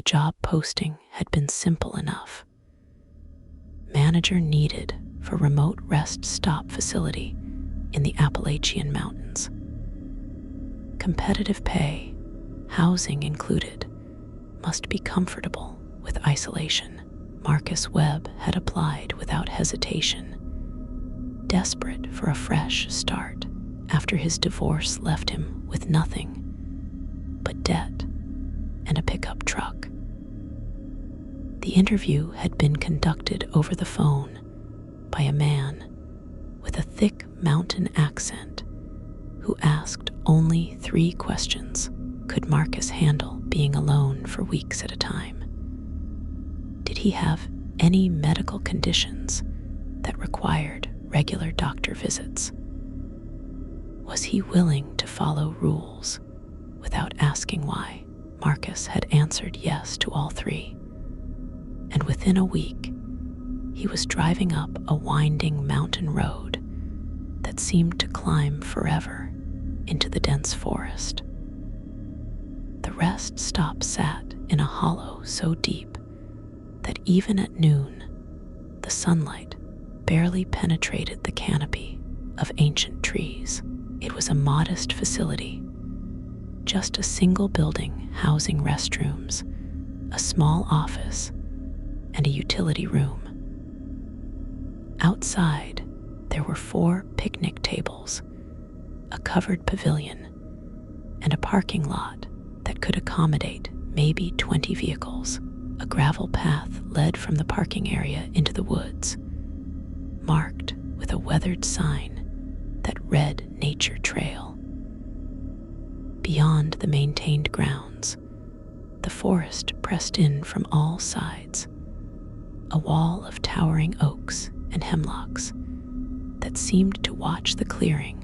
job posting had been simple enough. Manager needed for remote rest stop facility in the Appalachian Mountains. Competitive pay, housing included, must be comfortable with isolation. Marcus Webb had applied without hesitation, desperate for a fresh start after his divorce left him with nothing but debt and a pickup truck. The interview had been conducted over the phone by a man with a thick mountain accent who asked only 3 questions. Could Marcus handle being alone for weeks at a time? Did he have any medical conditions that required regular doctor visits? Was he willing to follow rules without asking why? Marcus had answered yes to all 3, and within a week, he was driving up a winding mountain road that seemed to climb forever into the dense forest. The rest stop sat in a hollow so deep that even at noon, the sunlight barely penetrated the canopy of ancient trees. It was a modest facility, just a single building housing restrooms, a small office, and a utility room. Outside, there were 4 picnic tables, a covered pavilion, and a parking lot that could accommodate maybe 20 vehicles. A gravel path led from the parking area into the woods, marked with a weathered sign that read Nature Trail. Beyond the maintained grounds, the forest pressed in from all sides, a wall of towering oaks and hemlocks that seemed to watch the clearing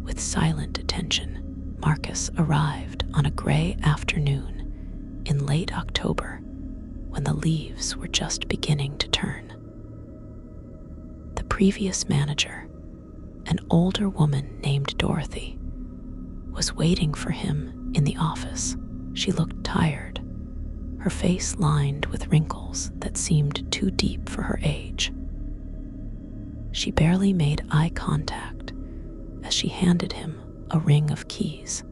with silent attention. Marcus arrived on a gray afternoon in late October when the leaves were just beginning to turn. The previous manager, an older woman named Dorothy, was waiting for him in the office. She looked tired, her face lined with wrinkles that seemed too deep for her age. She barely made eye contact as she handed him a ring of keys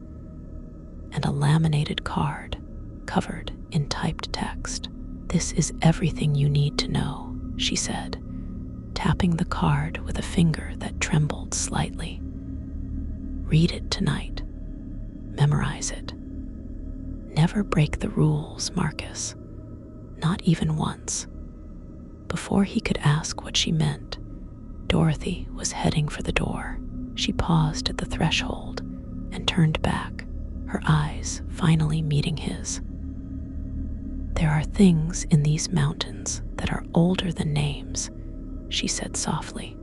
and a laminated card covered in typed text. "This is everything you need to know," she said, tapping the card with a finger that trembled slightly. "Read it tonight. Memorize it. Never break the rules, Marcus. Not even once." Before he could ask what she meant, Dorothy was heading for the door. She paused at the threshold and turned back, her eyes finally meeting his. "There are things in these mountains that are older than names," she said softly.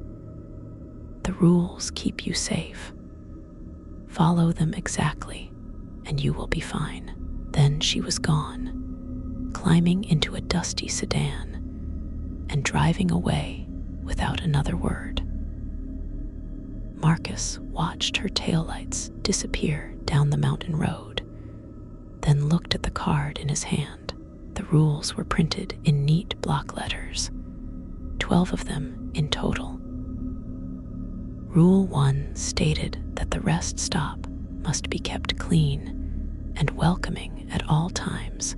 "The rules keep you safe. Follow them exactly, and you will be fine." Then she was gone, climbing into a dusty sedan and driving away without another word. Marcus watched her taillights disappear down the mountain road, then looked at the card in his hand. The rules were printed in neat block letters, 12 of them in total. Rule 1 stated that the rest stop must be kept clean and welcoming at all times,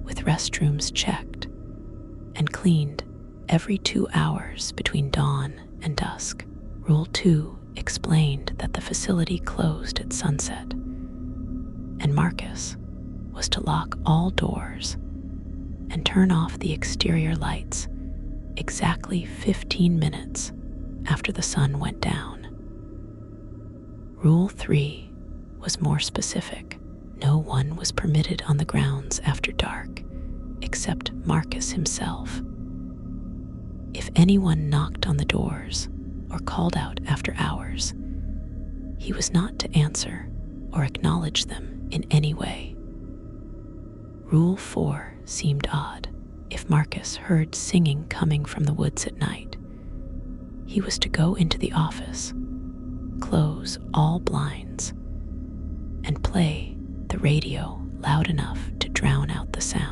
with restrooms checked and cleaned every 2 hours between dawn and dusk. Rule 2 explained that the facility closed at sunset, and Marcus was to lock all doors and turn off the exterior lights exactly 15 minutes after the sun went down. Rule 3 was more specific. No one was permitted on the grounds after dark, except Marcus himself. If anyone knocked on the doors or called out after hours, he was not to answer or acknowledge them in any way. Rule 4 seemed odd. If Marcus heard singing coming from the woods at night, he was to go into the office, close all blinds, and play the radio loud enough to drown out the sound.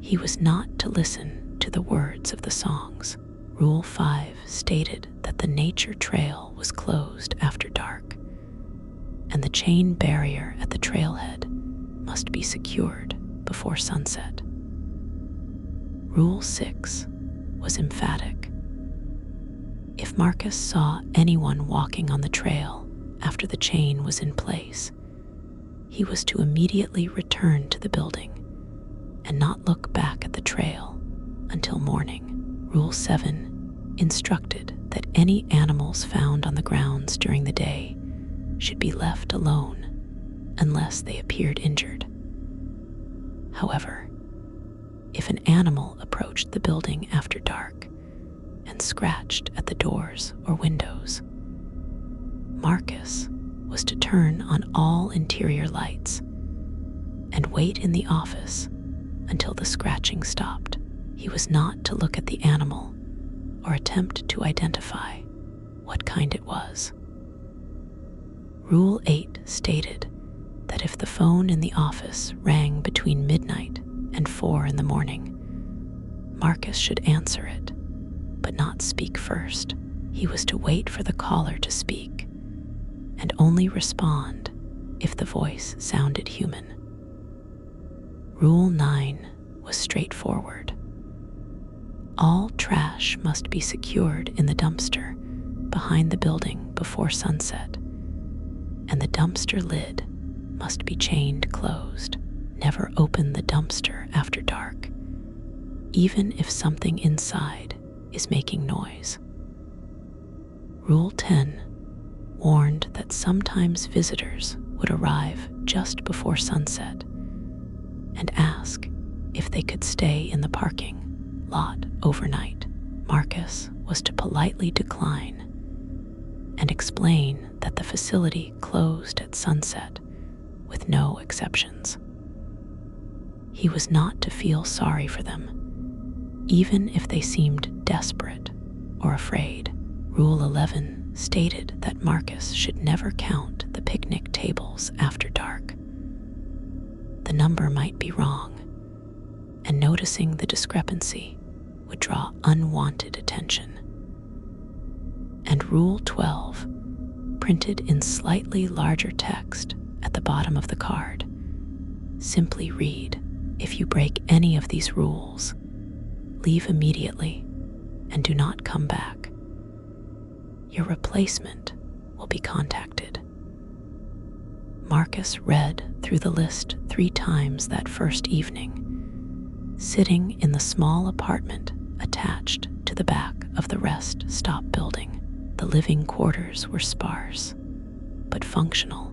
He was not to listen to the words of the songs. Rule 5 stated that the nature trail was closed after dark, and the chain barrier at the trailhead must be secured before sunset. Rule 6 was emphatic. If Marcus saw anyone walking on the trail after the chain was in place, he was to immediately return to the building and not look back at the trail until morning. Rule 7 instructed that any animals found on the grounds during the day should be left alone unless they appeared injured. However, if an animal approached the building after dark and scratched at the doors or windows, Marcus was to turn on all interior lights and wait in the office until the scratching stopped. He was not to look at the animal or attempt to identify what kind it was. Rule 8 stated that if the phone in the office rang between midnight and 4 in the morning, Marcus should answer it, but not speak first. He was to wait for the caller to speak and only respond if the voice sounded human. Rule 9 was straightforward. All trash must be secured in the dumpster behind the building before sunset, and the dumpster lid must be chained closed. Never open the dumpster after dark, even if something inside is making noise. Rule 10 warned that sometimes visitors would arrive just before sunset and ask if they could stay in the parking lot overnight. Marcus was to politely decline and explain that the facility closed at sunset with no exceptions. He was not to feel sorry for them, even if they seemed desperate or afraid. Rule 11 stated that Marcus should never count the picnic tables after dark. The number might be wrong, and noticing the discrepancy would draw unwanted attention. And Rule 12, printed in slightly larger text at the bottom of the card, simply read, "If you break any of these rules, leave immediately and do not come back. Your replacement will be contacted." Marcus read through the list 3 times that first evening, sitting in the small apartment attached to the back of the rest stop building. The living quarters were sparse, but functional.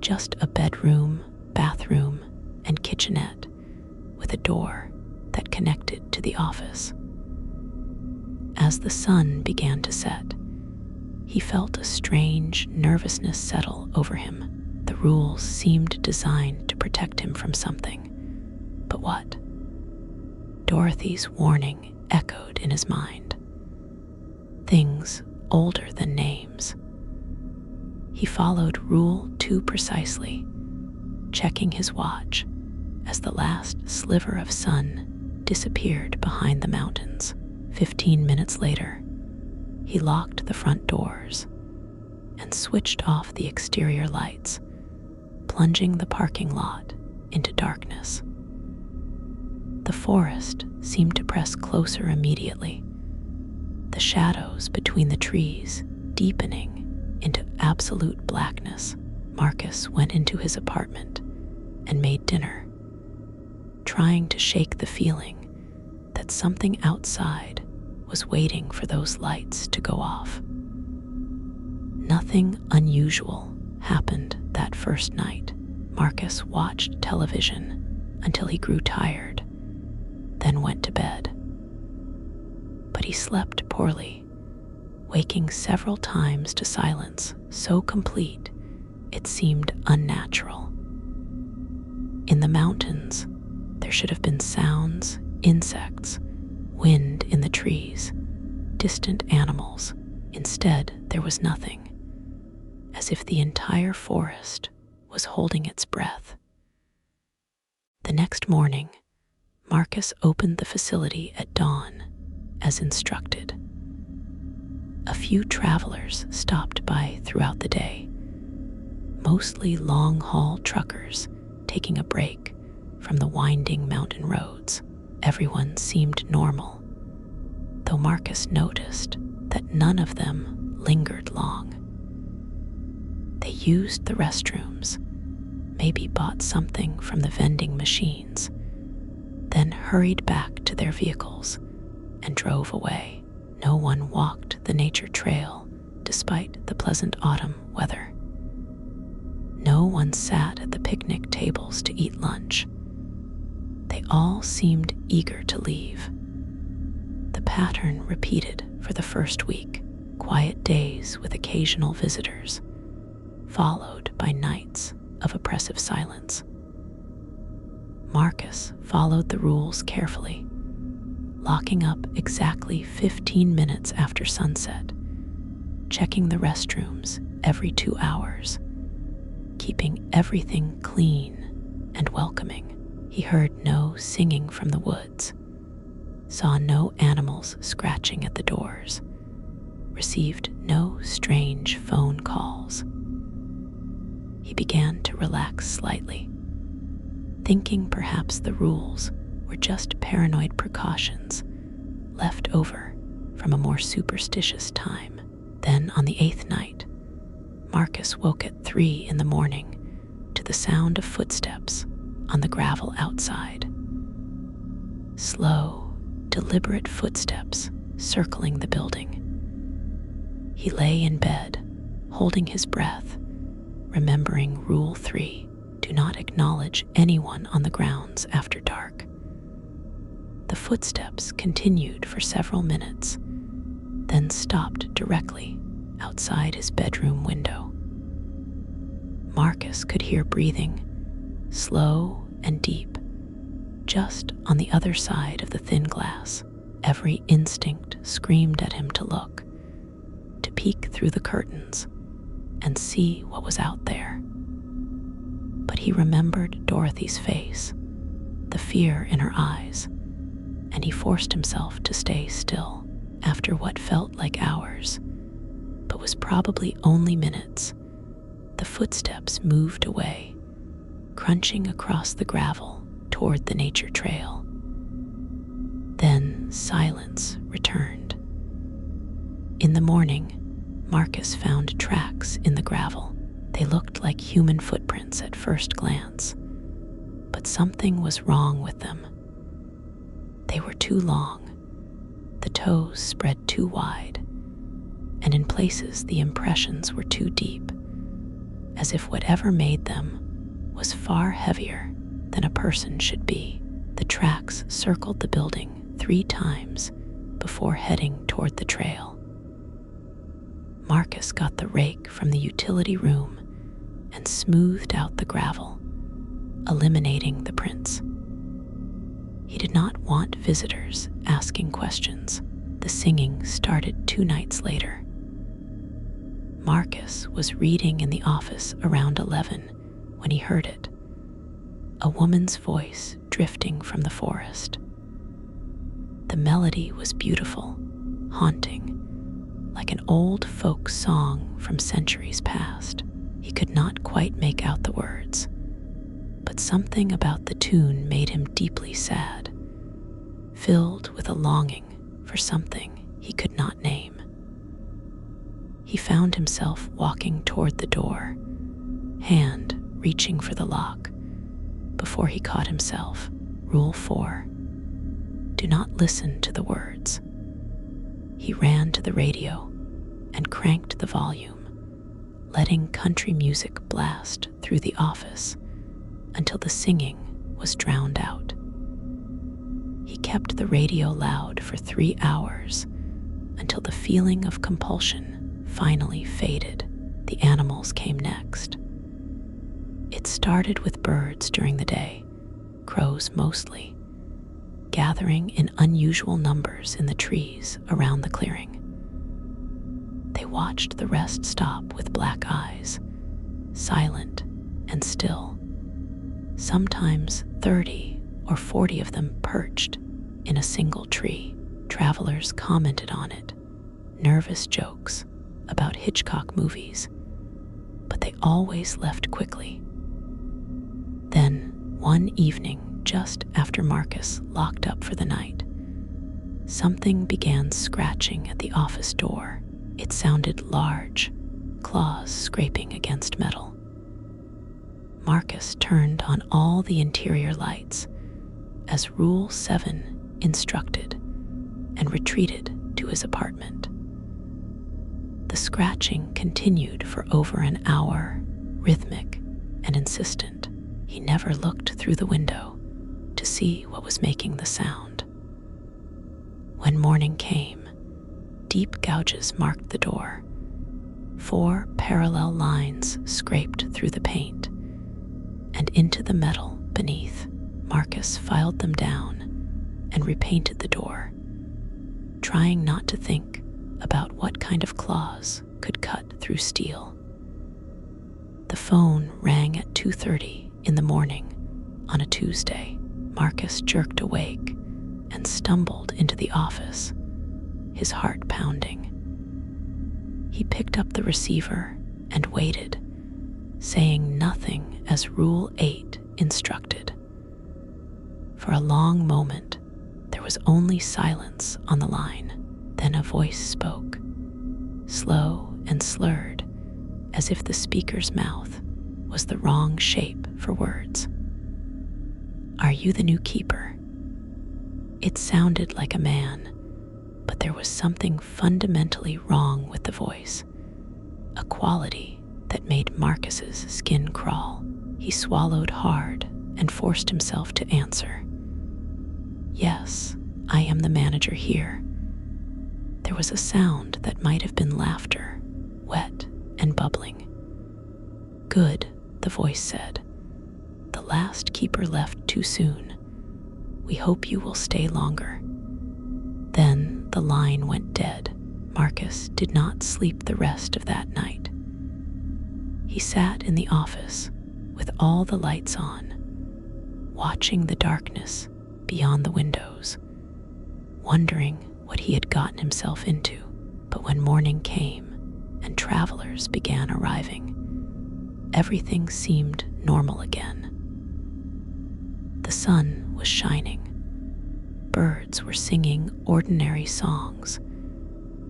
Just a bedroom, bathroom, and kitchenette with a door that connected to the office. As the sun began to set, he felt a strange nervousness settle over him. The rules seemed designed to protect him from something. But what? Dorothy's warning echoed in his mind. Things older than names. He followed Rule 2 precisely, checking his watch as the last sliver of sun disappeared behind the mountains. 15 minutes later, he locked the front doors and switched off the exterior lights, plunging the parking lot into darkness. The forest seemed to press closer immediately, the shadows between the trees deepening into absolute blackness. Marcus went into his apartment and made dinner, trying to shake the feeling that something outside was waiting for those lights to go off. Nothing unusual happened that first night. Marcus watched television until he grew tired, then went to bed. But he slept poorly, waking several times to silence so complete it seemed unnatural. In the mountains, there should have been sounds, insects, wind in the trees, distant animals. Instead, there was nothing, as if the entire forest was holding its breath. The next morning, Marcus opened the facility at dawn, as instructed. A few travelers stopped by throughout the day, mostly long-haul truckers taking a break from the winding mountain roads. Everyone seemed normal, though Marcus noticed that none of them lingered long. They used the restrooms, maybe bought something from the vending machines, then hurried back to their vehicles and drove away. No one walked the nature trail despite the pleasant autumn weather. No one sat at the picnic tables to eat lunch. They all seemed eager to leave. The pattern repeated for the first week: quiet days with occasional visitors, followed by nights of oppressive silence. Marcus followed the rules carefully, locking up exactly 15 minutes after sunset, checking the restrooms every 2 hours, keeping everything clean and welcoming. He heard no singing from the woods, saw no animals scratching at the doors, received no strange phone calls. He began to relax slightly, thinking perhaps the rules were just paranoid precautions left over from a more superstitious time. Then on the 8th night, Marcus woke at 3 in the morning to the sound of footsteps on the gravel outside. Slow, deliberate footsteps circling the building. He lay in bed, holding his breath, remembering Rule 3, do not acknowledge anyone on the grounds after dark. The footsteps continued for several minutes, then stopped directly outside his bedroom window. Marcus could hear breathing, slow and deep, just on the other side of the thin glass. Every instinct screamed at him to look, to peek through the curtains and see what was out there. But he remembered Dorothy's face, the fear in her eyes, and he forced himself to stay still. After what felt like hours, but was probably only minutes, the footsteps moved away, crunching across the gravel toward the nature trail. Then silence returned. In the morning, Marcus found tracks in the gravel. They looked like human footprints at first glance, but something was wrong with them. They were too long, the toes spread too wide, and in places the impressions were too deep, as if whatever made them was far heavier than a person should be. The tracks circled the building 3 times before heading toward the trail. Marcus got the rake from the utility room and smoothed out the gravel, eliminating the prints. He did not want visitors asking questions. The singing started 2 nights later. Marcus was reading in the office around 11 when he heard it, a woman's voice drifting from the forest. The melody was beautiful, haunting, like an old folk song from centuries past. He could not quite make out the words, but something about the tune made him deeply sad, filled with a longing for something he could not name. He found himself walking toward the door, hand reaching for the lock, before he caught himself. Rule 4, do not listen to the words. He ran to the radio and cranked the volume, letting country music blast through the office until the singing was drowned out. He kept the radio loud for 3 hours until the feeling of compulsion finally faded. The animals came next. It started with birds during the day, crows mostly, gathering in unusual numbers in the trees around the clearing. They watched the rest stop with black eyes, silent and still, sometimes 30 or 40 of them perched in a single tree. Travelers commented on it, nervous jokes about Hitchcock movies, but they always left quickly. Then, one evening, just after Marcus locked up for the night, something began scratching at the office door. It sounded large, claws scraping against metal. Marcus turned on all the interior lights, as Rule 7 instructed, and retreated to his apartment. The scratching continued for over an hour, rhythmic and insistent. He never looked through the window to see what was making the sound. When morning came, deep gouges marked the door. 4 parallel lines scraped through the paint and into the metal beneath. Marcus filed them down and repainted the door, trying not to think about what kind of claws could cut through steel. The phone rang at 2:30 in the morning on a Tuesday. Marcus jerked awake and stumbled into the office, his heart pounding. He picked up the receiver and waited, saying nothing as Rule 8 instructed. For a long moment, there was only silence on the line. Then a voice spoke, slow and slurred, as if the speaker's mouth was the wrong shape for words. "Are you the new keeper?" It sounded like a man, but there was something fundamentally wrong with the voice, a quality that made Marcus's skin crawl. He swallowed hard and forced himself to answer. "Yes, I am the manager here." There was a sound that might have been laughter, wet and bubbling. "Good," the voice said. "The last keeper left too soon. We hope you will stay longer." Then the line went dead. Marcus did not sleep the rest of that night. He sat in the office with all the lights on, watching the darkness beyond the windows, wondering what he had gotten himself into. But when morning came and travelers began arriving, everything seemed normal again. The sun was shining, birds were singing ordinary songs,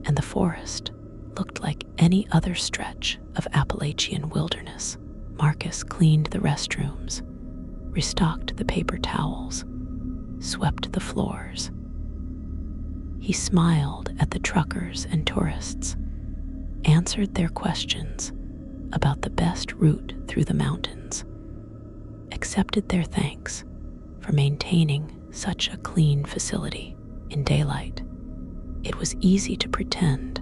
and the forest looked like any other stretch of Appalachian wilderness. Marcus cleaned the restrooms, restocked the paper towels, swept the floors. He smiled at the truckers and tourists, answered their questions about the best route through the mountains, accepted their thanks for maintaining such a clean facility. In daylight, it was easy to pretend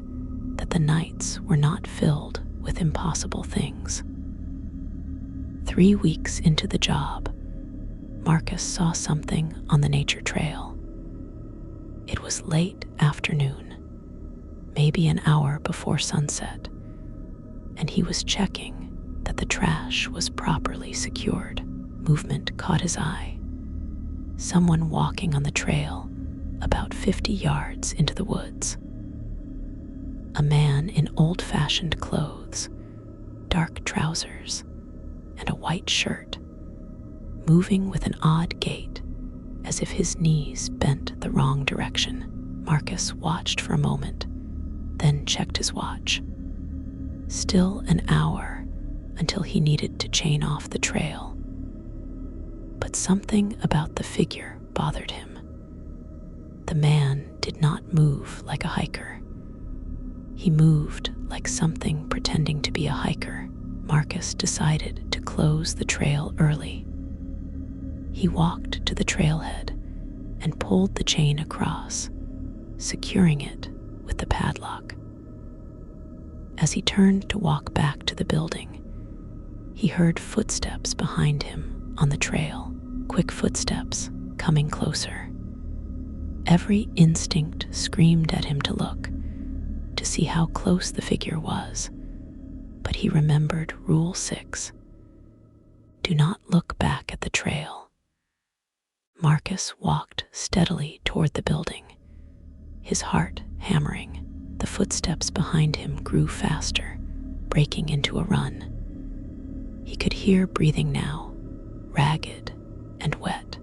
that the nights were not filled with impossible things. 3 weeks into the job, Marcus saw something on the nature trail. It was late afternoon, maybe an hour before sunset, and he was checking that the trash was properly secured. Movement caught his eye. Someone walking on the trail about 50 yards into the woods. A man in old-fashioned clothes, dark trousers, and a white shirt, moving with an odd gait, as if his knees bent the wrong direction. Marcus watched for a moment, then checked his watch. Still an hour until he needed to chain off the trail. But something about the figure bothered him. The man did not move like a hiker. He moved like something pretending to be a hiker. Marcus decided to close the trail early. He walked to the trailhead and pulled the chain across, securing it with the padlock. As he turned to walk back to the building, he heard footsteps behind him on the trail, quick footsteps coming closer. Every instinct screamed at him to look, to see how close the figure was, but he remembered Rule 6. Do not look back at the trail. Marcus walked steadily toward the building, his heart hammering. The footsteps behind him grew faster, breaking into a run. He could hear breathing now, ragged and wet.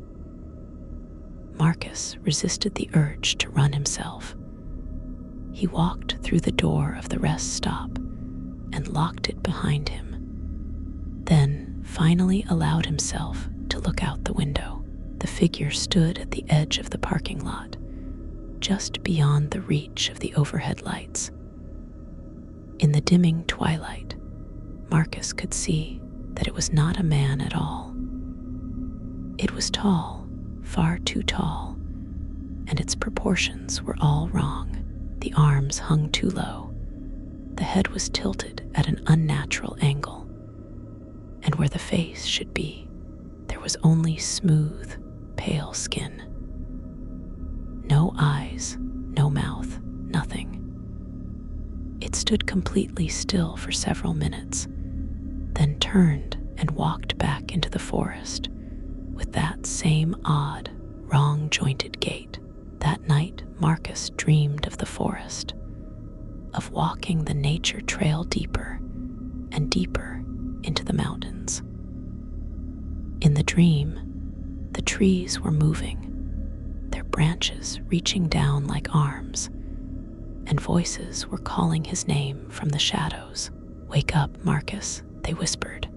Marcus resisted the urge to run himself. He walked through the door of the rest stop and locked it behind him, then finally allowed himself to look out the window. The figure stood at the edge of the parking lot, just beyond the reach of the overhead lights. In the dimming twilight, Marcus could see that it was not a man at all. It was tall, far too tall, and its proportions were all wrong. The arms hung too low. The head was tilted at an unnatural angle, and where the face should be, there was only smooth, pale skin. No eyes, no mouth, nothing. It stood completely still for several minutes, then turned and walked back into the forest with that same odd, wrong-jointed gait. That night, Marcus dreamed of the forest, of walking the nature trail deeper and deeper into the mountains. In the dream, the trees were moving, their branches reaching down like arms, and voices were calling his name from the shadows. "Wake up, Marcus," they whispered.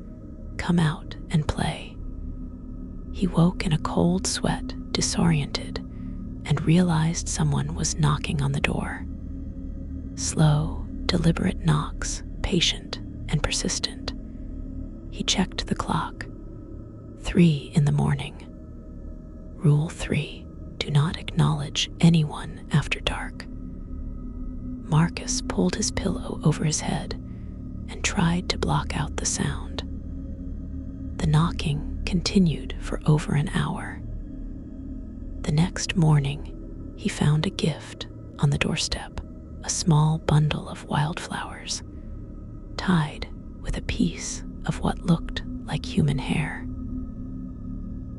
"Come out and play." He woke in a cold sweat, disoriented, and realized someone was knocking on the door. Slow, deliberate knocks, patient and persistent. He checked the clock. 3 in the morning. Rule 3, do not acknowledge anyone after dark. Marcus pulled his pillow over his head and tried to block out the sound. The knocking continued for over an hour. The next morning, he found a gift on the doorstep, a small bundle of wildflowers, tied with a piece of what looked like human hair.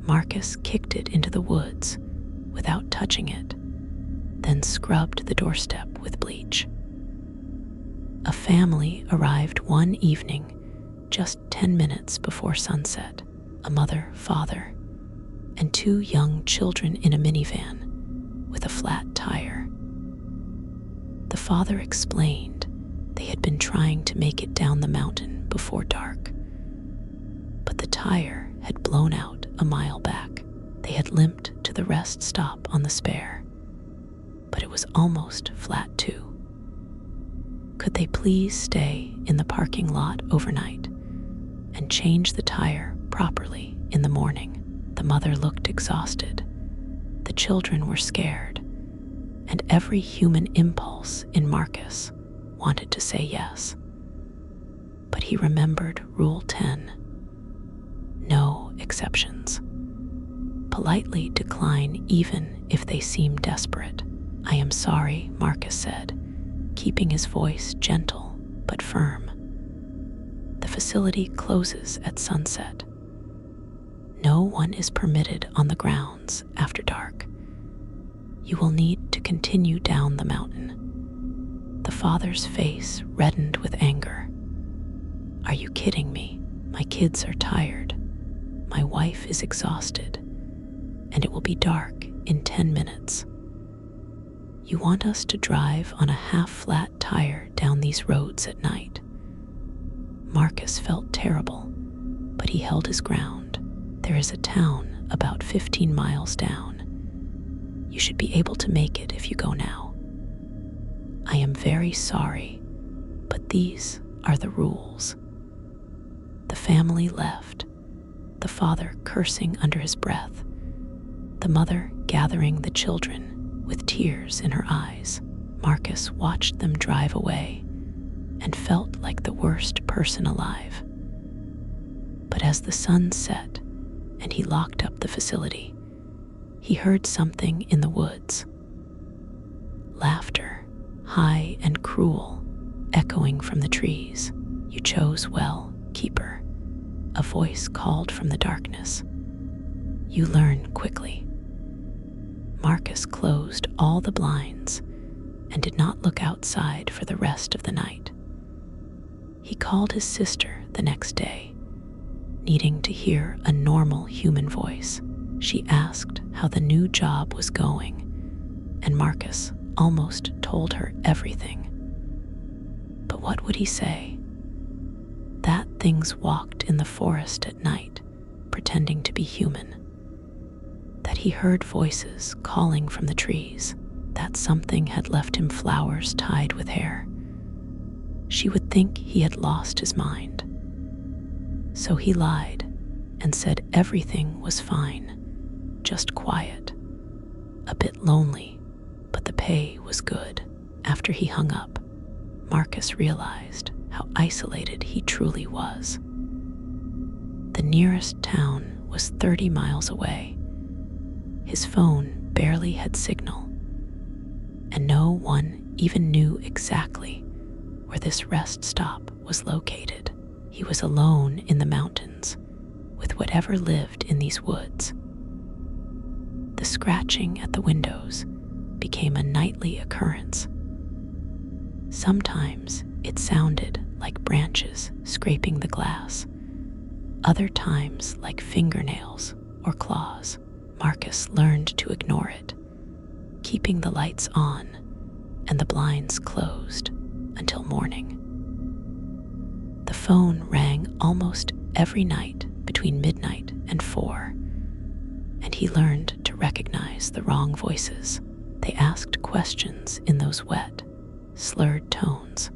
Marcus kicked it into the woods without touching it, then scrubbed the doorstep with bleach. A family arrived one evening just 10 minutes before sunset, a mother, father, and 2 young children in a minivan with a flat tire. The father explained they had been trying to make it down the mountain before dark, but the tire had blown out a mile back. They had limped to the rest stop on the spare, but it was almost flat too. Could they please stay in the parking lot overnight and change the tire properly in the morning? The mother looked exhausted. The children were scared, and every human impulse in Marcus wanted to say yes. But he remembered Rule 10. No exceptions. Politely decline even if they seem desperate. "I am sorry," Marcus said, keeping his voice gentle but firm. "The facility closes at sunset. No one is permitted on the grounds after dark. You will need to continue down the mountain." The father's face reddened with anger. "Are you kidding me? My kids are tired. My wife is exhausted, and it will be dark in 10 minutes. You want us to drive on a half-flat tire down these roads at night?" Marcus felt terrible, but he held his ground. "There is a town about 15 miles down. You should be able to make it if you go now. I am very sorry, but these are the rules." The family left, the father cursing under his breath, the mother gathering the children with tears in her eyes. Marcus watched them drive away and felt like the worst person alive. But as the sun set and he locked up the facility, he heard something in the woods. Laughter, high and cruel, echoing from the trees. "You chose well, keeper," a voice called from the darkness. "You learn quickly." Marcus closed all the blinds and did not look outside for the rest of the night. He called his sister the next day, needing to hear a normal human voice. She asked how the new job was going, and Marcus almost told her everything. But what would he say? That things walked in the forest at night, pretending to be human. That he heard voices calling from the trees, that something had left him flowers tied with hair. She would think he had lost his mind. So he lied and said everything was fine, just quiet, a bit lonely, but the pay was good. After he hung up, Marcus realized how isolated he truly was. The nearest town was 30 miles away. His phone barely had signal, and no one even knew exactly where this rest stop was located. He was alone in the mountains with whatever lived in these woods. The scratching at the windows became a nightly occurrence. Sometimes it sounded like branches scraping the glass, other times like fingernails or claws. Marcus learned to ignore it, keeping the lights on and the blinds closed until morning. The phone rang almost every night between midnight and 4, and he learned to recognize the wrong voices. They asked questions in those wet, slurred tones.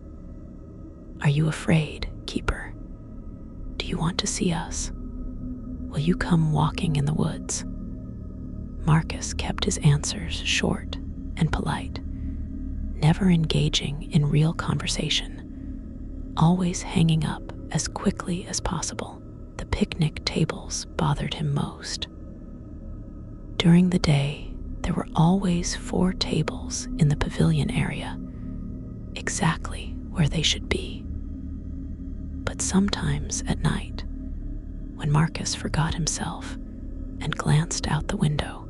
Are you afraid, Keeper? Do you want to see us? Will you come walking in the woods? Marcus kept his answers short and polite, never engaging in real conversation, always hanging up as quickly as possible. The picnic tables bothered him most. During the day, there were always 4 tables in the pavilion area, exactly where they should be. But sometimes at night, when Marcus forgot himself and glanced out the window,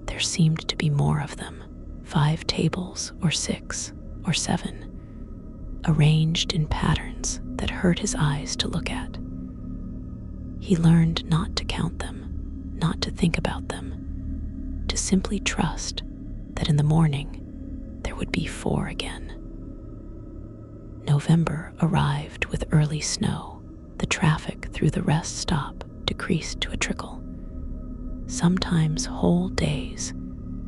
there seemed to be more of them, 5 tables or 6 or 7, arranged in patterns that hurt his eyes to look at. He learned not to count them, not to think about them, to simply trust that in the morning there would be 4 again. November arrived with early snow. The traffic through the rest stop decreased to a trickle, sometimes whole days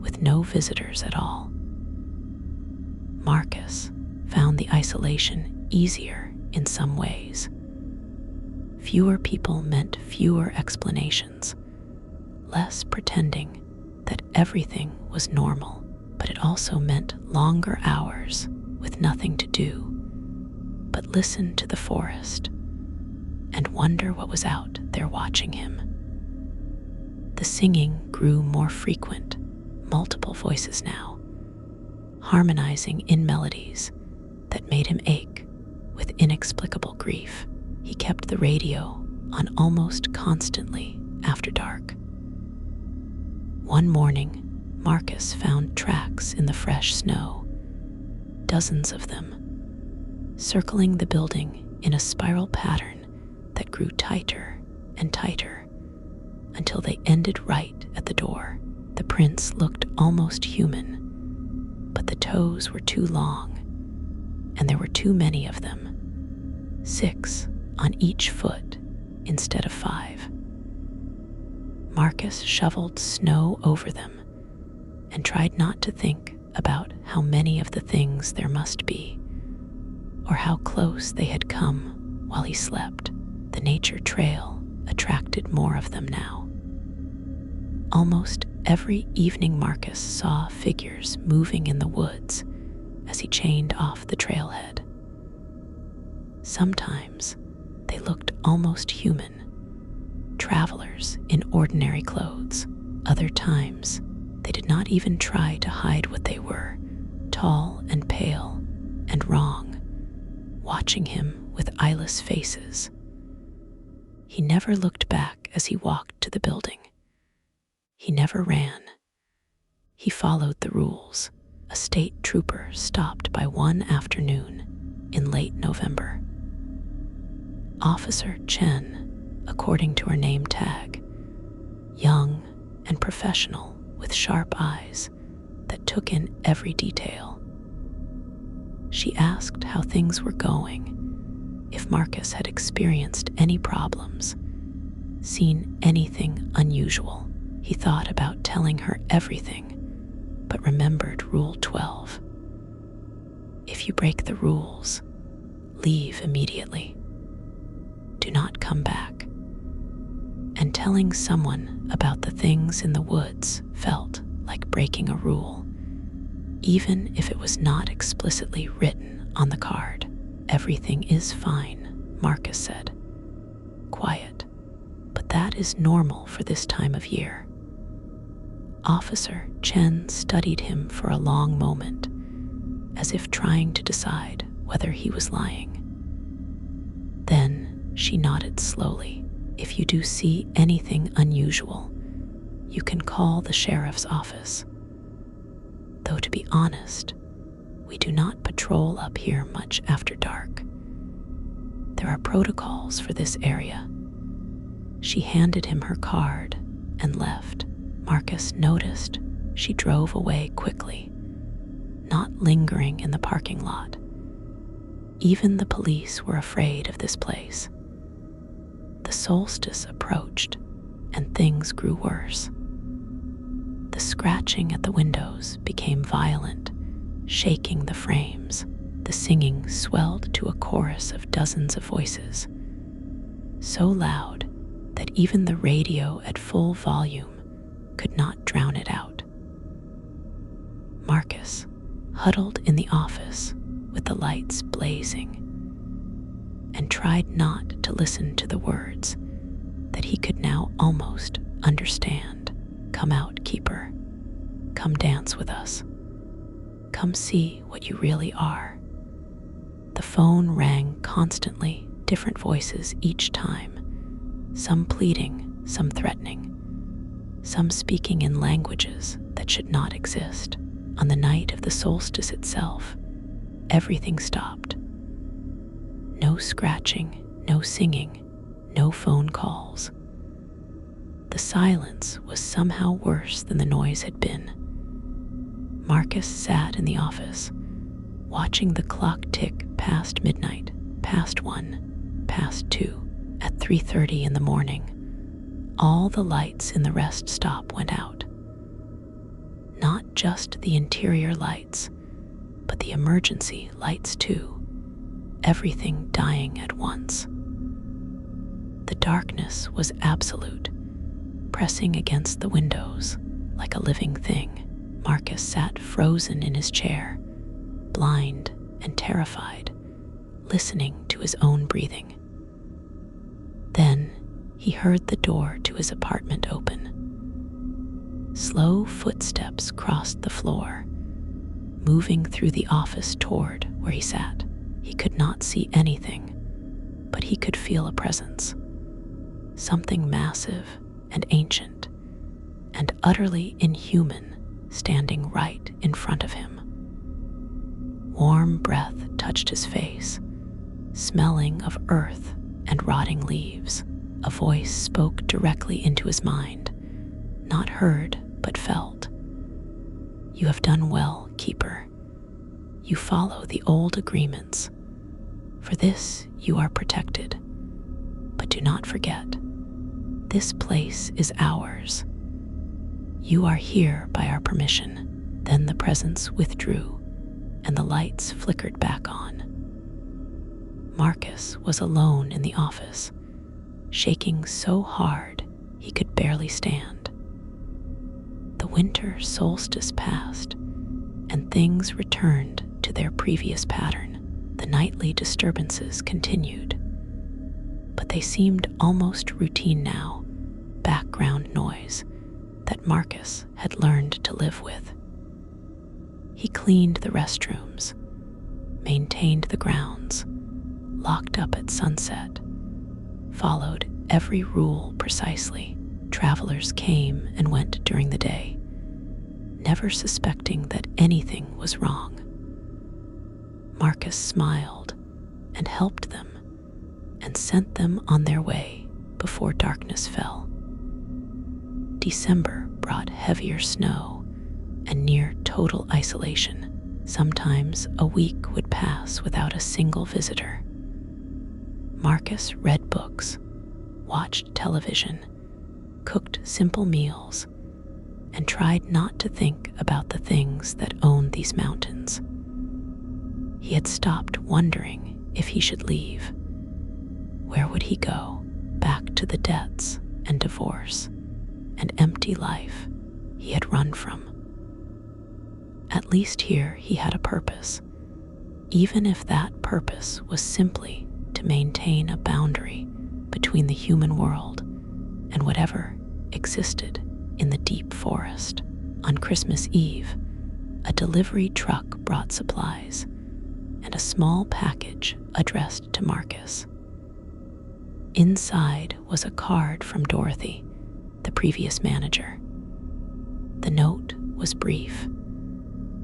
with no visitors at all. Marcus found the isolation easier in some ways. Fewer people meant fewer explanations, less pretending that everything was normal, but it also meant longer hours with nothing to do but listen to the forest and wonder what was out there watching him. The singing grew more frequent, multiple voices now, harmonizing in melodies that made him ache with inexplicable grief. He kept the radio on almost constantly after dark. One morning, Marcus found tracks in the fresh snow, dozens of them, circling the building in a spiral pattern that grew tighter and tighter until they ended right at the door. The prints looked almost human, but the toes were too long, and there were too many of them, 6 on each foot instead of 5. Marcus shoveled snow over them and tried not to think about how many of the things there must be, or how close they had come while he slept. The nature trail attracted more of them now. Almost every evening Marcus saw figures moving in the woods as he chained off the trailhead. Sometimes they looked almost human, travelers in ordinary clothes. Other times they did not even try to hide what they were, tall and pale and wrong, watching him with eyeless faces. He never looked back as he walked to the building. He never ran. He followed the rules. A state trooper stopped by one afternoon in late November. Officer Chen, according to her name tag, young and professional with sharp eyes that took in every detail. She asked how things were going, if Marcus had experienced any problems, seen anything unusual. He thought about telling her everything, but remembered Rule 12. If you break the rules, leave immediately. Do not come back. And telling someone about the things in the woods felt like breaking a rule, even if it was not explicitly written on the card. Everything is fine, Marcus said. Quiet, but that is normal for this time of year. Officer Chen studied him for a long moment, as if trying to decide whether he was lying. Then she nodded slowly. If you do see anything unusual, you can call the sheriff's office. Though to be honest, we do not patrol up here much after dark. There are protocols for this area. She handed him her card and left. Marcus noticed she drove away quickly, not lingering in the parking lot. Even the police were afraid of this place. The solstice approached, and things grew worse. The scratching at the windows became violent, shaking the frames. The singing swelled to a chorus of dozens of voices, so loud that even the radio at full volume could not drown it out. Marcus huddled in the office with the lights blazing and tried not to listen to the words that he could now almost understand. Come out, keeper. Come dance with us. Come see what you really are. The phone rang constantly, different voices each time, some pleading, some threatening, some speaking in languages that should not exist. On the night of the solstice itself, everything stopped. No scratching, no singing, no phone calls. The silence was somehow worse than the noise had been. Marcus sat in the office, watching the clock tick past midnight, past 1, past 2. At 3:30 in the morning, all the lights in the rest stop went out. Not just the interior lights, but the emergency lights too, everything dying at once. The darkness was absolute, pressing against the windows like a living thing. Marcus sat frozen in his chair, blind and terrified, listening to his own breathing. Then he heard the door to his apartment open. Slow footsteps crossed the floor, moving through the office toward where he sat. He could not see anything, but he could feel a presence. Something massive and ancient and utterly inhuman standing right in front of him. Warm breath touched his face, smelling of earth and rotting leaves. A voice spoke directly into his mind, not heard but felt. You have done well, keeper. You follow the old agreements. For this you are protected. But do not forget, this place is ours. You are here by our permission. Then the presence withdrew, and the lights flickered back on. Marcus was alone in the office, shaking so hard he could barely stand. The winter solstice passed, and things returned to their previous pattern. The nightly disturbances continued, but they seemed almost routine now, background noise that Marcus had learned to live with. He cleaned the restrooms, maintained the grounds, locked up at sunset, followed every rule precisely. Travelers came and went during the day, never suspecting that anything was wrong. Marcus smiled and helped them and sent them on their way before darkness fell. December brought heavier snow and near total isolation. Sometimes a week would pass without a single visitor. Marcus read books, watched television, cooked simple meals, and tried not to think about the things that owned these mountains. He had stopped wondering if he should leave. Where would he go? Back to the debts and divorce and empty life he had run from. At least here he had a purpose, even if that purpose was simply to maintain a boundary between the human world and whatever existed in the deep forest. On Christmas Eve, a delivery truck brought supplies and a small package addressed to Marcus. Inside was a card from Dorothy, the previous manager. The note was brief.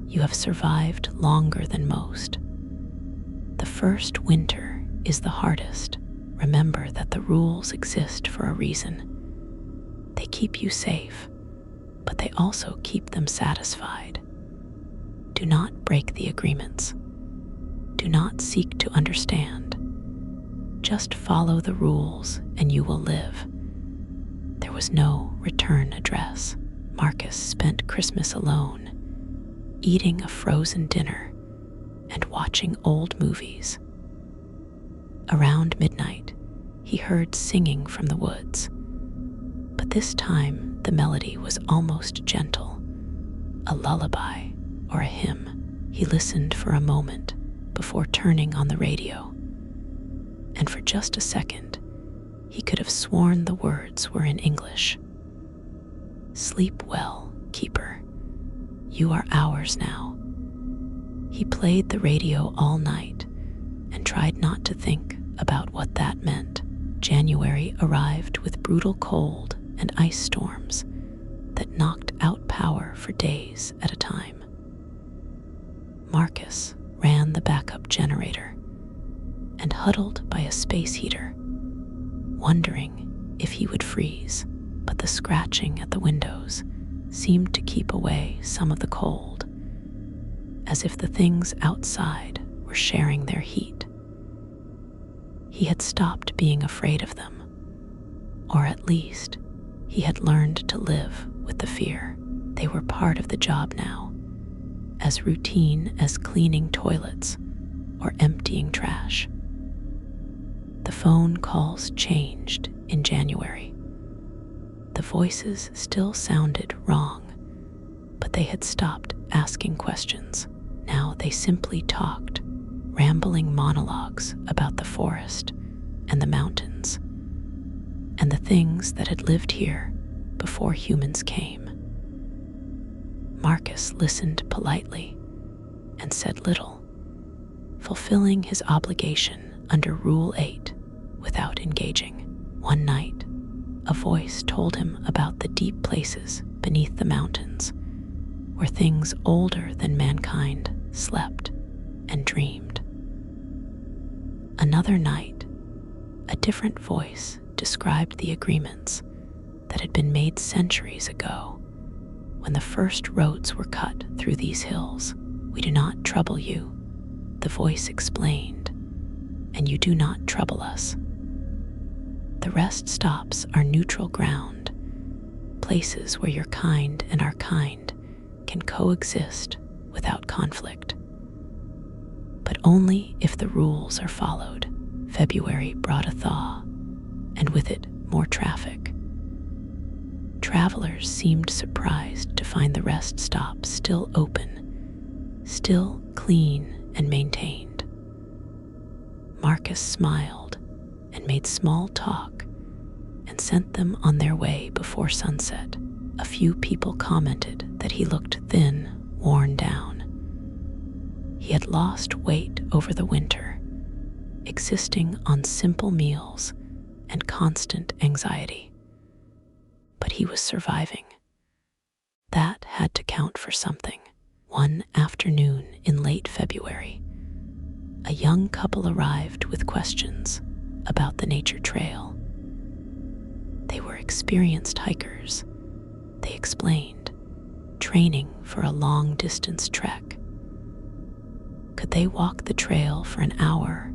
You have survived longer than most. The first winter is the hardest. Remember that the rules exist for a reason. They keep you safe, but they also keep them satisfied. Do not break the agreements. Do not seek to understand. Just follow the rules and you will live. There was no return address. Marcus spent Christmas alone, eating a frozen dinner and watching old movies. Around midnight, he heard singing from the woods, but this time the melody was almost gentle, a lullaby or a hymn. He listened for a moment before turning on the radio, and for just a second, he could have sworn the words were in English. Sleep well, keeper. You are ours now. He played the radio all night and tried not to think about what that meant. January arrived with brutal cold and ice storms that knocked out power for days at a time. Marcus ran the backup generator and huddled by a space heater, wondering if he would freeze, but the scratching at the windows seemed to keep away some of the cold, as if the things outside were sharing their heat. He had stopped being afraid of them, or at least he had learned to live with the fear. They were part of the job now, as routine as cleaning toilets or emptying trash. The phone calls changed in January. The voices still sounded wrong, but they had stopped asking questions. Now they simply talked, rambling monologues about the forest and the mountains and the things that had lived here before humans came. Marcus listened politely and said little, fulfilling his obligation under Rule 8 without engaging. One night, a voice told him about the deep places beneath the mountains where things older than mankind slept and dreamed. Another night, a different voice described the agreements that had been made centuries ago when the first roads were cut through these hills. We do not trouble you, the voice explained, and you do not trouble us. The rest stops are neutral ground, places where your kind and our kind can coexist without conflict. But only if the rules are followed. February brought a thaw, and with it more traffic. Travelers seemed surprised to find the rest stops still open, still clean and maintained. Marcus smiled and made small talk and sent them on their way before sunset. A few people commented that he looked thin, worn down. He had lost weight over the winter, existing on simple meals and constant anxiety. But he was surviving. That had to count for for something. One afternoon in late February, a young couple arrived with questions about the nature trail. They were experienced hikers, they explained, training for a long-distance trek. Could they walk the trail for an hour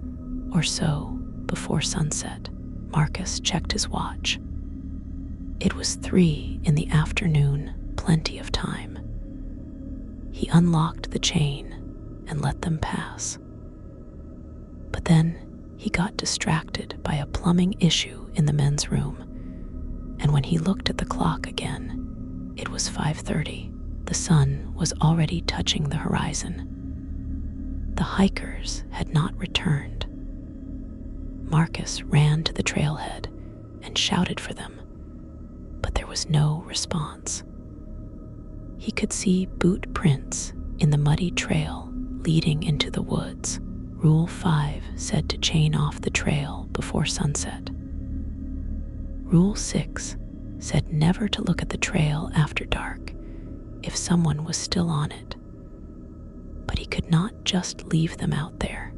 or so before sunset? Marcus checked his watch. It was 3 in the afternoon, plenty of time. He unlocked the chain and let them pass. But then he got distracted by a plumbing issue in the men's room, and when he looked at the clock again, it was 5:30. The sun was already touching the horizon. The hikers had not returned. Marcus ran to the trailhead and shouted for them, but there was no response. He could see boot prints in the muddy trail leading into the woods. Rule 5 said to chain off the trail before sunset. Rule 6 said never to look at the trail after dark if someone was still on it. But he could not just leave them out there.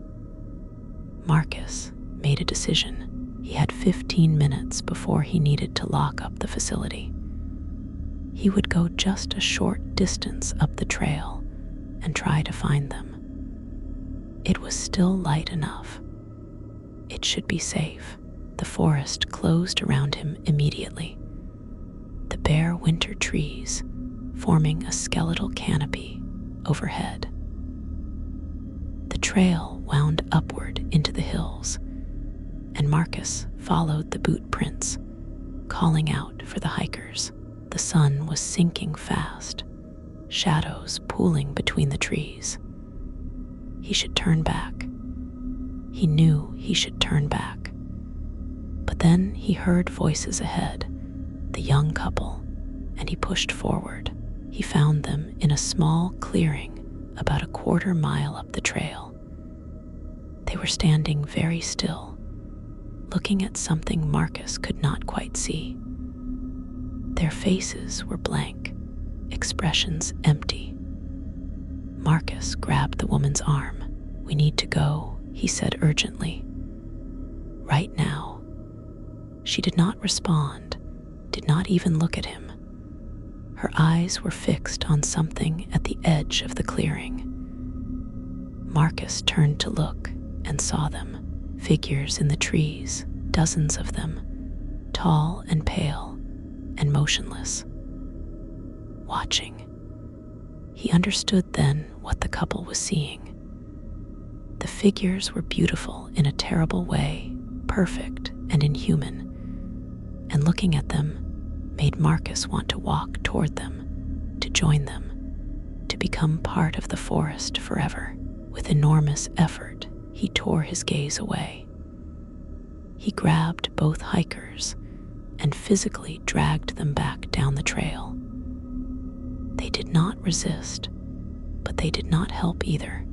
Marcus made a decision. He had 15 minutes before he needed to lock up the facility. He would go just a short distance up the trail and try to find them. It was still light enough. It should be safe. The forest closed around him immediately. The bare winter trees forming a skeletal canopy overhead. The trail wound upward into the hills, and Marcus followed the boot prints, calling out for the hikers. The sun was sinking fast, shadows pooling between the trees. He should turn back. He knew he should turn back. But then he heard voices ahead, the young couple, and he pushed forward. He found them in a small clearing about a quarter mile up the trail. They were standing very still, looking at something Marcus could not quite see. Their faces were blank, expressions empty. Marcus grabbed the woman's arm. "We need to go," he said urgently. "Right now." She did not respond, did not even look at him. Her eyes were fixed on something at the edge of the clearing. Marcus turned to look and saw them, figures in the trees, dozens of them, tall and pale and motionless, watching. He understood then what the couple was seeing. The figures were beautiful in a terrible way, perfect and inhuman, and looking at them made Marcus want to walk toward them, to join them, to become part of the forest forever. With enormous effort, he tore his gaze away. He grabbed both hikers and physically dragged them back down the trail. They did not resist, but they did not help either.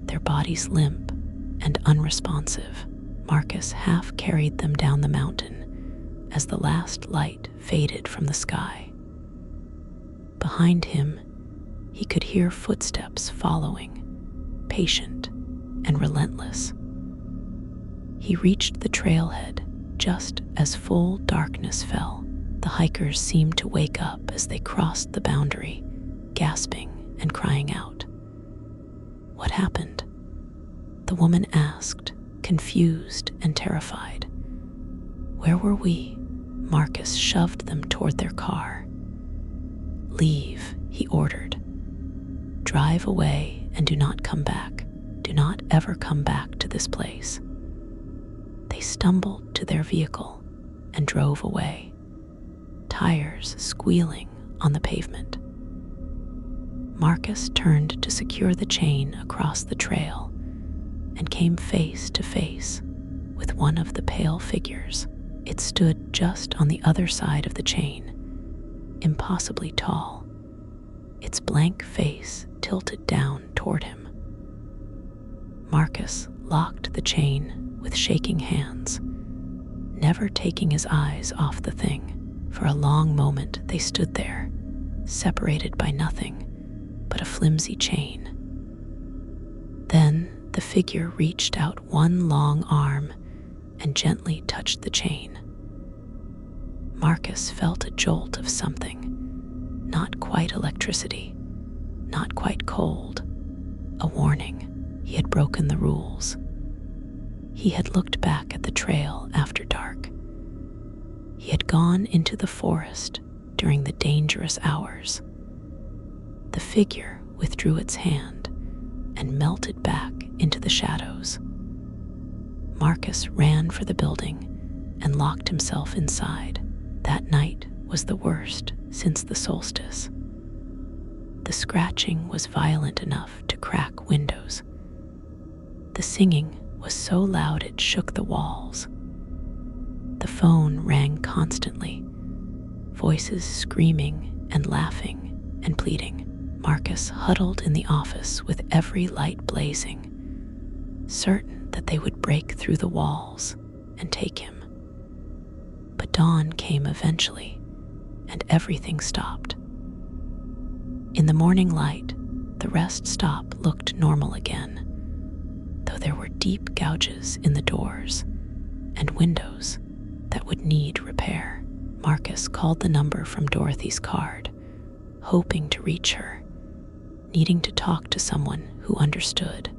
Their bodies limp and unresponsive, Marcus half carried them down the mountain as the last light faded from the sky. Behind him, he could hear footsteps following, patient and relentless. He reached the trailhead just as full darkness fell. The hikers seemed to wake up as they crossed the boundary, gasping and crying out. "What happened?" the woman asked, confused and terrified. "Where were we?" Marcus shoved them toward their car. "Leave," he ordered. "Drive away and do not come back. Do not ever come back to this place." They stumbled to their vehicle and drove away, tires squealing on the pavement. Marcus turned to secure the chain across the trail and came face to face with one of the pale figures. It stood just on the other side of the chain, impossibly tall, its blank face tilted down toward him. Marcus locked the chain with shaking hands, never taking his eyes off the thing. For a long moment they stood there, separated by nothing, but a flimsy chain. Then the figure reached out one long arm and gently touched the chain. Marcus felt a jolt of something, not quite electricity, not quite cold, a warning. He had broken the rules. He had looked back at the trail after dark. He had gone into the forest during the dangerous hours. The figure withdrew its hand and melted back into the shadows. Marcus ran for the building and locked himself inside. That night was the worst since the solstice. The scratching was violent enough to crack windows. The singing was so loud it shook the walls. The phone rang constantly, voices screaming and laughing and pleading. Marcus huddled in the office with every light blazing, certain that they would break through the walls and take him. But dawn came eventually, and everything stopped. In the morning light, the rest stop looked normal again, though there were deep gouges in the doors and windows that would need repair. Marcus called the number from Dorothy's card, hoping to reach her, needing to talk to someone who understood.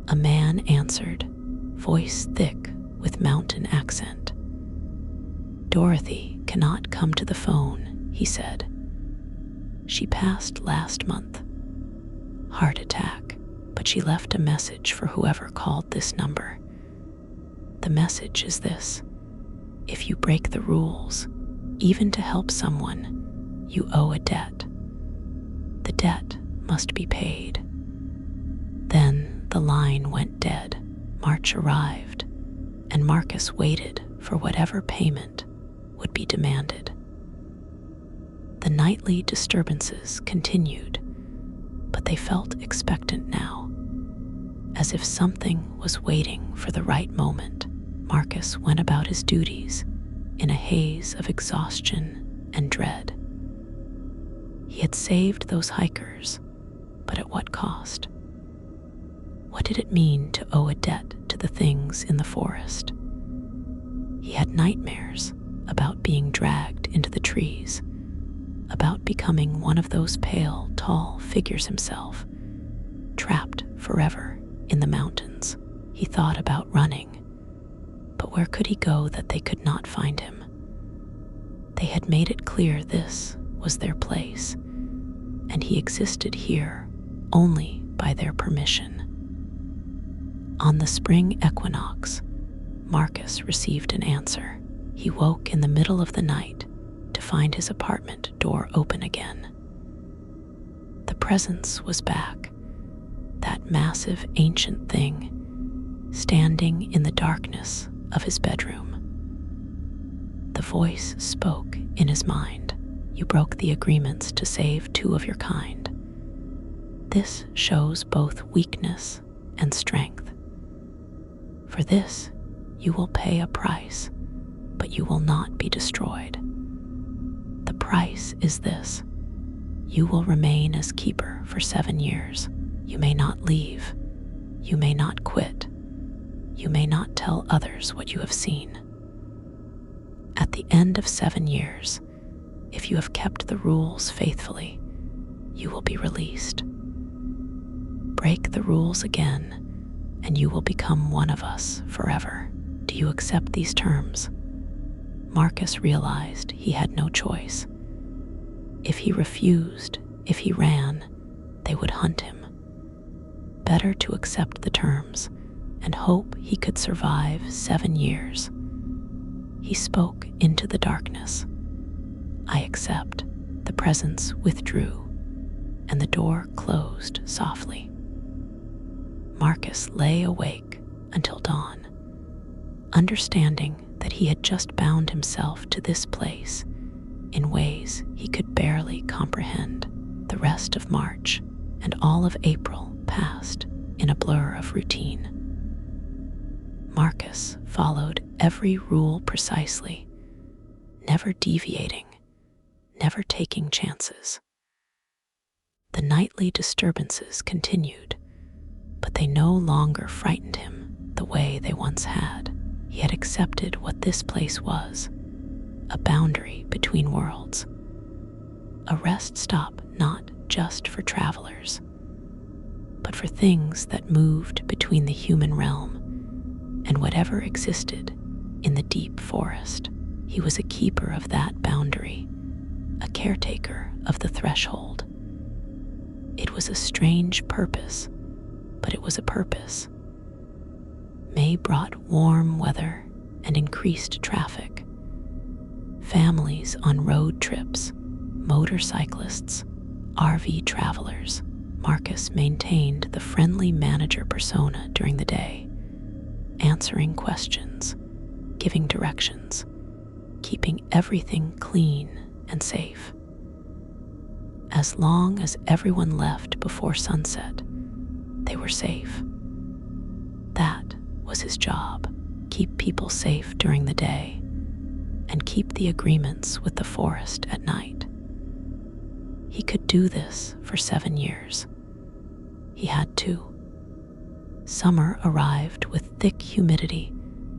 A man answered, voice thick with mountain accent. Dorothy cannot come to the phone, he said. She passed last month. Heart attack, but she left a message for whoever called this number. The message is this: if you break the rules, even to help someone, you owe a debt. The debt must be paid. Then the line went dead. March arrived, and Marcus waited for whatever payment would be demanded. The nightly disturbances continued, but they felt expectant now, as if something was waiting for the right moment. Marcus went about his duties in a haze of exhaustion and dread. He had saved those hikers, but at what cost? What did it mean to owe a debt to the things in the forest? He had nightmares about being dragged into the trees, about becoming one of those pale, tall figures himself, trapped forever in the mountains. He thought about running, but where could he go that they could not find him? They had made it clear this was their place, and he existed here only by their permission. On the spring equinox, Marcus received an answer. He woke in the middle of the night to find his apartment door open again. The presence was back, that massive ancient thing standing in the darkness of his bedroom. The voice spoke in his mind. You broke the agreements to save 2 of your kind. This shows both weakness and strength. For this, you will pay a price, but you will not be destroyed. The price is this: you will remain as keeper for 7 years. You may not leave. You may not quit. You may not tell others what you have seen. At the end of 7 years, if you have kept the rules faithfully, you will be released. Break the rules again, and you will become one of us forever. Do you accept these terms? Marcus realized he had no choice. If he refused, if he ran, they would hunt him. Better to accept the terms and hope he could survive 7 years. He spoke into the darkness. I accept. The presence withdrew, and the door closed softly. Marcus lay awake until dawn, understanding that he had just bound himself to this place in ways he could barely comprehend. The rest of March and all of April passed in a blur of routine. Marcus followed every rule precisely, never deviating, never taking chances. The nightly disturbances continued, but they no longer frightened him the way they once had. He had accepted what this place was, a boundary between worlds, a rest stop not just for travelers, but for things that moved between the human realm and whatever existed in the deep forest. He was a keeper of that boundary, a caretaker of the threshold. It was a strange purpose, but it was a purpose. May brought warm weather and increased traffic. Families on road trips, motorcyclists, RV travelers. Marcus maintained the friendly manager persona during the day, answering questions, giving directions, keeping everything clean and safe. As long as everyone left before sunset, they were safe. That was his job: keep people safe during the day and keep the agreements with the forest at night. He could do this for 7 years. He had to. Summer arrived with thick humidity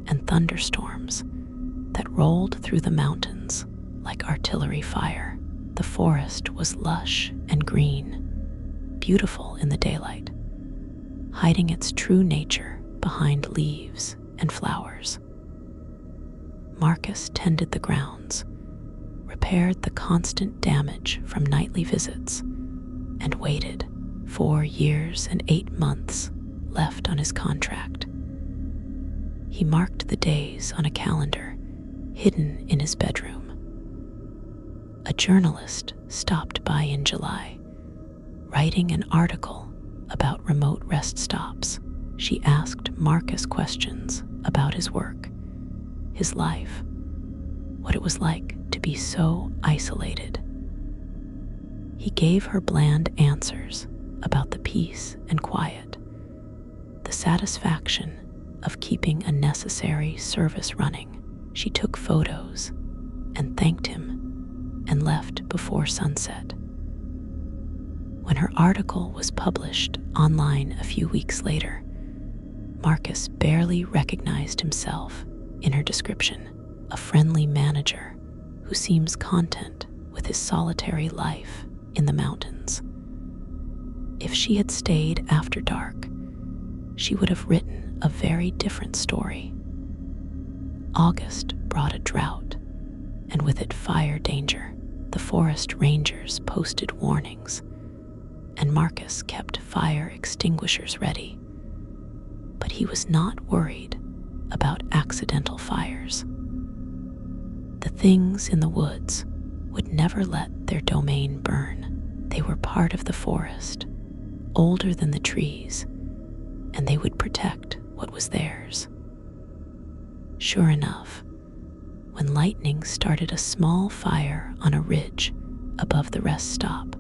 and thunderstorms that rolled through the mountains like artillery fire. The forest was lush and green, beautiful in the daylight, hiding its true nature behind leaves and flowers. Marcus tended the grounds, repaired the constant damage from nightly visits, and waited 4 years and 8 months left on his contract. He marked the days on a calendar hidden in his bedroom. A journalist stopped by in July, writing an article about remote rest stops. She asked Marcus questions about his work, his life, what it was like to be so isolated. He gave her bland answers about the peace and quiet, the satisfaction of keeping a necessary service running. She took photos and thanked him and left before sunset. When her article was published online a few weeks later, Marcus barely recognized himself in her description: a friendly manager who seems content with his solitary life in the mountains. If she had stayed after dark, she would have written a very different story. August brought a drought, and with it fire danger. The forest rangers posted warnings, and Marcus kept fire extinguishers ready. But he was not worried about accidental fires. The things in the woods would never let their domain burn. They were part of the forest, older than the trees, and they would protect what was theirs. Sure enough, when lightning started a small fire on a ridge above the rest stop,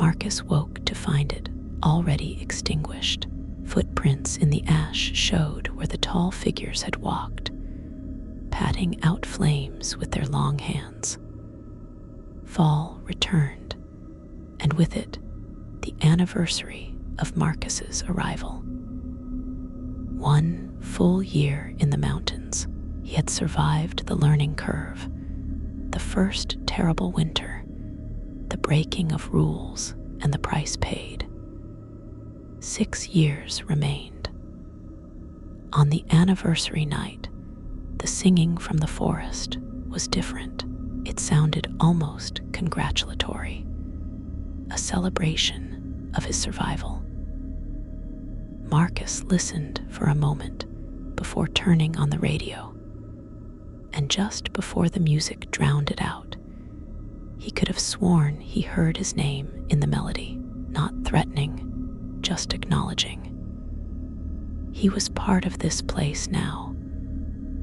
Marcus woke to find it already extinguished. Footprints in the ash showed where the tall figures had walked, patting out flames with their long hands. Fall returned, and with it, the anniversary of Marcus's arrival. 1 full year in the mountains. He had survived the learning curve, the first terrible winter, the breaking of rules, and the price paid. 6 years remained. On the anniversary night, the singing from the forest was different. It sounded almost congratulatory, a celebration of his survival. Marcus listened for a moment before turning on the radio, and just before the music drowned it out, he could have sworn he heard his name in the melody, not threatening, just acknowledging. He was part of this place now,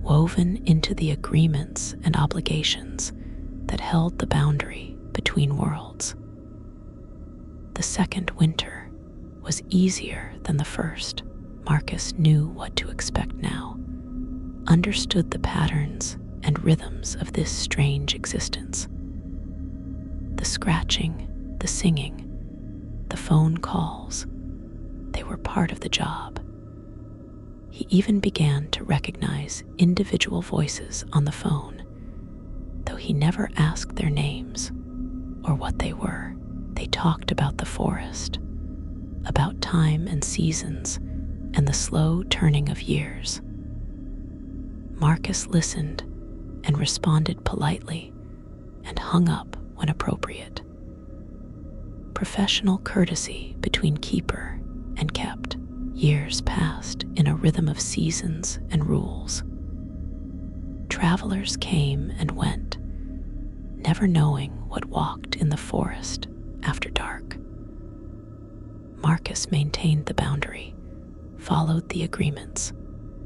woven into the agreements and obligations that held the boundary between worlds. The second winter was easier than the first. Marcus knew what to expect now, understood the patterns and rhythms of this strange existence. The scratching, the singing, the phone calls. They were part of the job. He even began to recognize individual voices on the phone, though he never asked their names or what they were. They talked about the forest, about time and seasons, and the slow turning of years. Marcus listened and responded politely and hung up when appropriate. Professional courtesy between keeper and kept. Years passed in a rhythm of seasons and rules. Travelers came and went, never knowing what walked in the forest after dark. Marcus maintained the boundary, followed the agreements,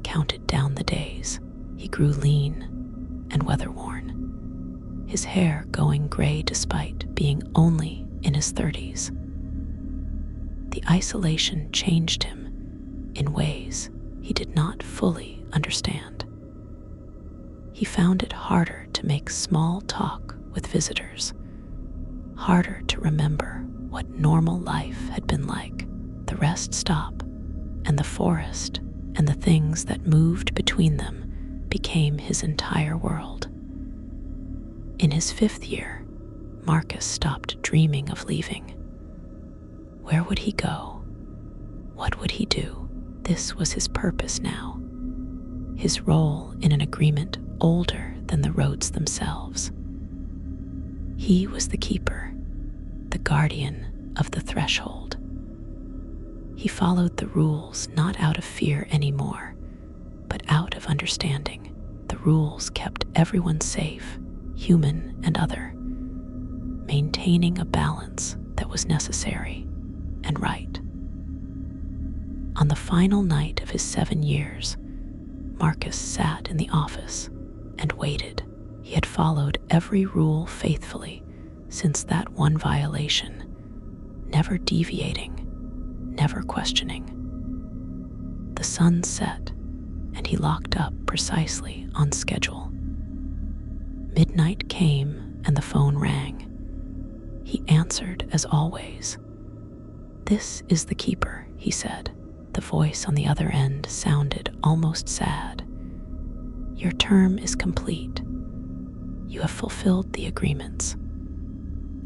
counted down the days. He grew lean and weather-worn, his hair going gray despite being only in his 30s. The isolation changed him in ways he did not fully understand. He found it harder to make small talk with visitors, harder to remember what normal life had been like. The rest stop, and the forest and the things that moved between them became his entire world. In his 5th year, Marcus stopped dreaming of leaving. Where would he go? What would he do? This was his purpose now, his role in an agreement older than the roads themselves. He was the keeper, the guardian of the threshold. He followed the rules not out of fear anymore, but out of understanding. The rules kept everyone safe, human and other, maintaining a balance that was necessary and right. On the final night of his 7 years, Marcus sat in the office and waited. He had followed every rule faithfully since that one violation, never deviating, never questioning. The sun set, and he locked up precisely on schedule. Midnight came and the phone rang. He answered as always. "This is the keeper," he said. The voice on the other end sounded almost sad. "Your term is complete. You have fulfilled the agreements.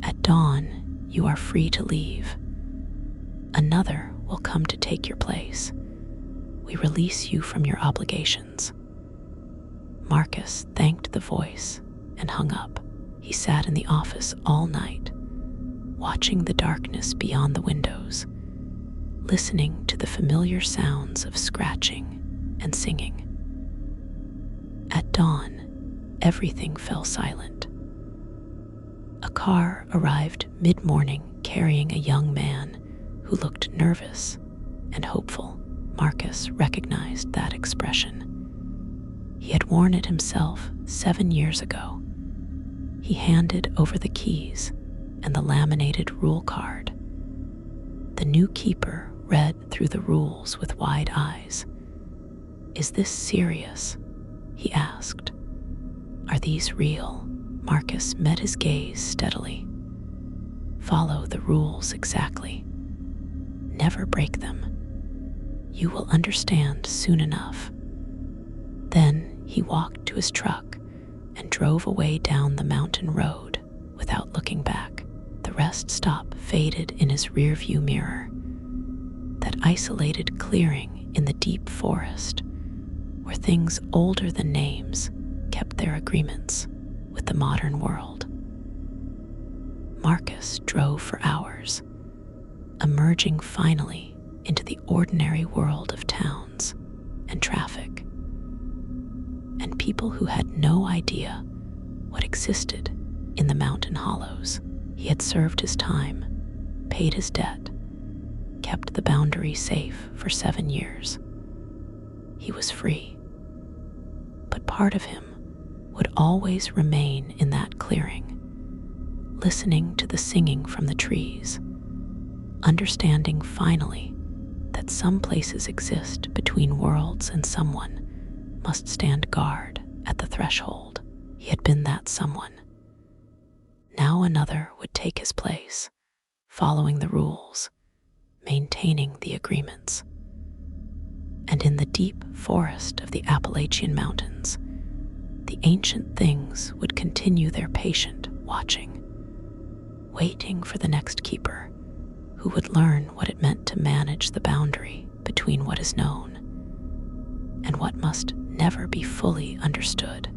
At dawn, you are free to leave. Another will come to take your place. We release you from your obligations." Marcus thanked the voice and hung up. He sat in the office all night, watching the darkness beyond the windows, listening to the familiar sounds of scratching and singing. At dawn, everything fell silent. A car arrived mid-morning carrying a young man who looked nervous and hopeful. Marcus recognized that expression. He had worn it himself 7 years ago. He handed over the keys and the laminated rule card. The new keeper read through the rules with wide eyes. "Is this serious?" he asked. "Are these real?" Marcus met his gaze steadily. "Follow the rules exactly. Never break them. You will understand soon enough." Then he walked to his truck and drove away down the mountain road without looking back. The rest stop faded in his rearview mirror. That isolated clearing in the deep forest, where things older than names kept their agreements with the modern world. Marcus drove for hours, emerging finally into the ordinary world of towns and traffic, and people who had no idea what existed in the mountain hollows. He had served his time, paid his debt, kept the boundary safe for 7 years. He was free, but part of him would always remain in that clearing, listening to the singing from the trees, understanding finally that some places exist between worlds and someone must stand guard at the threshold. He had been that someone. Now another would take his place, following the rules, maintaining the agreements. And in the deep forest of the Appalachian Mountains, the ancient things would continue their patient watching, waiting for the next keeper who would learn what it meant to manage the boundary between what is known and what must never be fully understood.